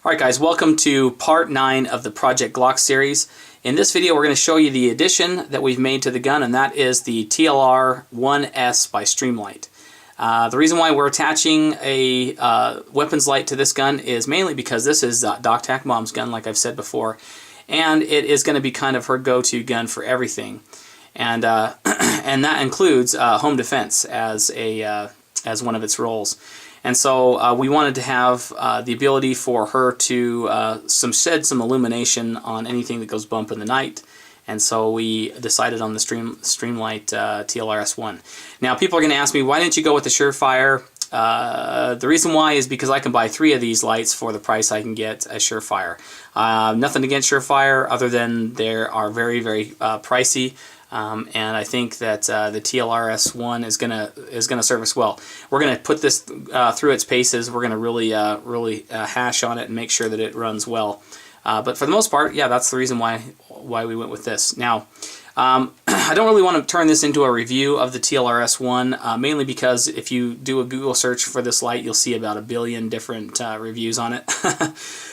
Alright guys, welcome to part 9 of the Project Glock series. In this video we're going to show you the addition that we've made to the gun, and that is the TLR-1s by Streamlight. The reason why we're attaching a weapons light to this gun is mainly because this is Dr. Mom's gun, like I've said before, and it is going to be kind of her go-to gun for everything. And and that includes home defense as one of its roles. And so we wanted to have the ability for her to shed some illumination on anything that goes bump in the night. And so we decided on the Streamlight TLR-1. Now people are going to ask me, why didn't you go with the Surefire? The reason why is because I can buy 3 of these lights for the price I can get a Surefire. Nothing against Surefire other than they are very, very pricey. And I think that the TLR-1 is gonna serve us well. We're gonna put this through its paces. We're gonna really hash on it and make sure that it runs well. But for the most part, yeah, that's the reason why we went with this. Now, I don't really want to turn this into a review of the TLR-1, mainly because if you do a Google search for this light, you'll see about 1 billion different reviews on it.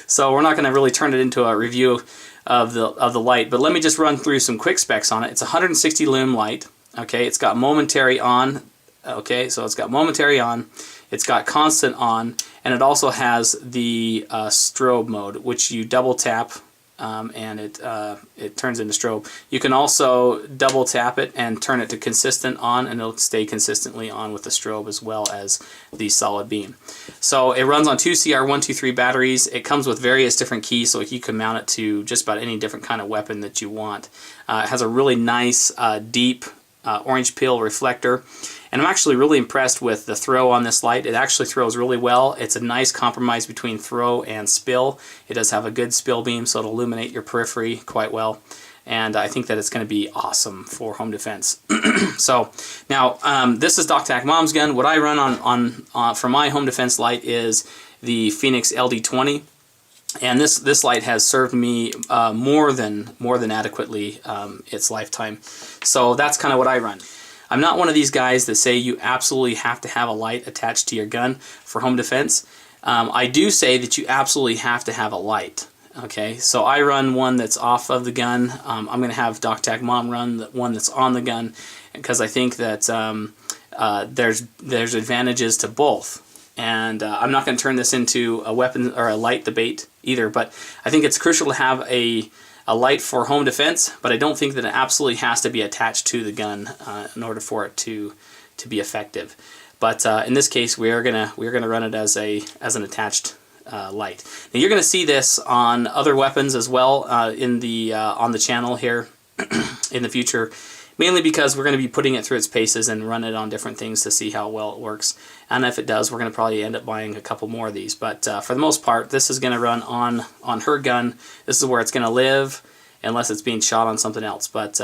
So we're not going to really turn it into a review of the light, but let me just run through some quick specs on it. It's a 160 lumen light. Okay, it's got momentary on. Okay, so it's got momentary on. It's got constant on, and it also has the strobe mode, which you double tap and it turns into strobe. You can also double tap it and turn it to consistent on, and it'll stay consistently on with the strobe as well as the solid beam. So it runs on 2 CR123 batteries. It comes with various different keys, so you can mount it to just about any different kind of weapon that you want. It has a really nice deep orange peel reflector. And I'm actually really impressed with the throw on this light. It actually throws really well. It's a nice compromise between throw and spill. It does have a good spill beam, so it'll illuminate your periphery quite well. And I think that it's going to be awesome for home defense. So now this is Dr. Mom's gun. What I run for my home defense light is the Phoenix LD20. And this light has served me more than adequately its lifetime. So that's kind of what I run. I'm not one of these guys that say you absolutely have to have a light attached to your gun for home defense. I do say that you absolutely have to have a light. Okay, so I run one that's off of the gun. I'm going to have Dr. Mom run the one that's on the gun, because I think that there's advantages to both. And I'm not going to turn this into a weapon or a light debate either, but I think it's crucial to have a light for home defense, but I don't think that it absolutely has to be attached to the gun in order for it to be effective. But in this case, we're gonna run it as an attached light. Now you're gonna see this on other weapons as well on the channel here in the future, mainly because we're going to be putting it through its paces and run it on different things to see how well it works. And if it does, we're going to probably end up buying a couple more of these. But for the most part, this is going to run on her gun. This is where it's going to live, unless it's being shot on something else. But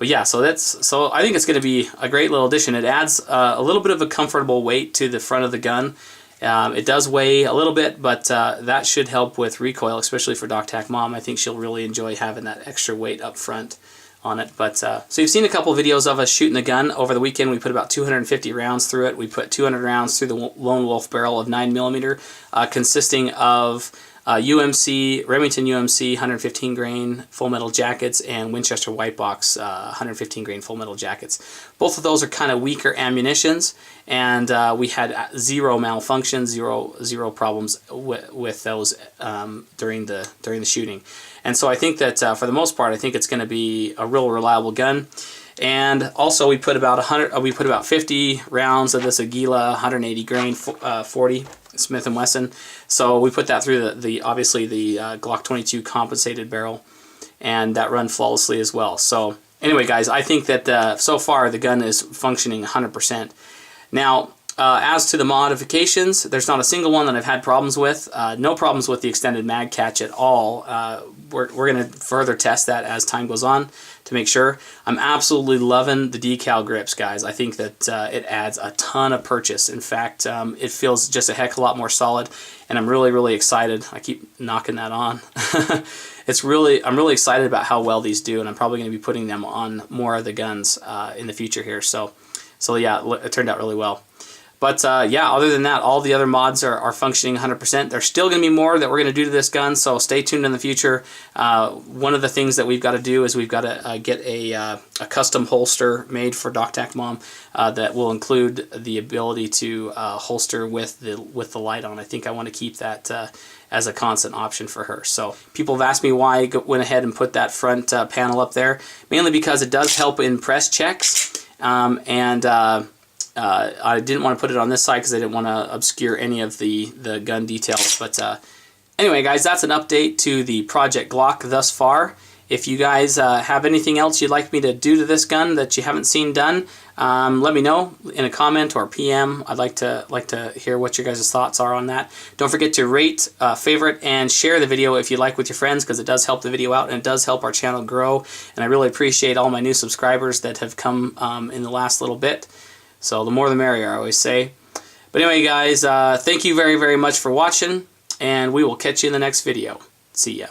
yeah, so I think it's going to be a great little addition. It adds a little bit of a comfortable weight to the front of the gun. It does weigh a little bit, but that should help with recoil, especially for Dr. Mom. I think she'll really enjoy having that extra weight up front on it. But so you've seen a couple videos of us shooting the gun. Over the weekend we put about 250 rounds through it. We put 200 rounds through the Lone Wolf barrel of 9mm, consisting of Remington UMC 115 grain full metal jackets and Winchester White Box 115 grain full metal jackets. Both of those are kind of weaker ammunitions, and we had zero malfunctions, zero problems with those during the shooting. And so I think that for the most part, I think it's going to be a real reliable gun. And also we put about 50 rounds of this Aguila 180 grain 40 Smith & Wesson. So we put that through obviously the Glock 22 compensated barrel, and that run flawlessly as well. So anyway, guys, I think that so far the gun is functioning 100%. Now, as to the modifications, there's not a single one that I've had problems with. No problems with the extended mag catch at all. We're going to further test that as time goes on to make sure. I'm absolutely loving the decal grips, guys. I think that it adds a ton of purchase. In fact, it feels just a heck of a lot more solid, and I'm really excited. I keep knocking that on. I'm really excited about how well these do, and I'm probably going to be putting them on more of the guns in the future here. So yeah, it turned out really well. But yeah, other than that, all the other mods are functioning 100%. There's still going to be more that we're going to do to this gun, so stay tuned in the future. One of the things that we've got to do is we've got to get a custom holster made for DocTac Mom that will include the ability to holster with the light on. I think I want to keep that as a constant option for her. So people have asked me why I went ahead and put that front panel up there, mainly because it does help in press checks, I didn't want to put it on this side because I didn't want to obscure any of the gun details. But anyway, guys, that's an update to the Project Glock thus far. If you guys have anything else you'd like me to do to this gun that you haven't seen done, let me know in a comment or PM. I'd like to hear what your guys' thoughts are on that. Don't forget to rate, favorite, and share the video if you like with your friends, because it does help the video out and it does help our channel grow. And I really appreciate all my new subscribers that have come in the last little bit. So the more the merrier, I always say. But anyway, guys, thank you very, very much for watching, and we will catch you in the next video. See ya.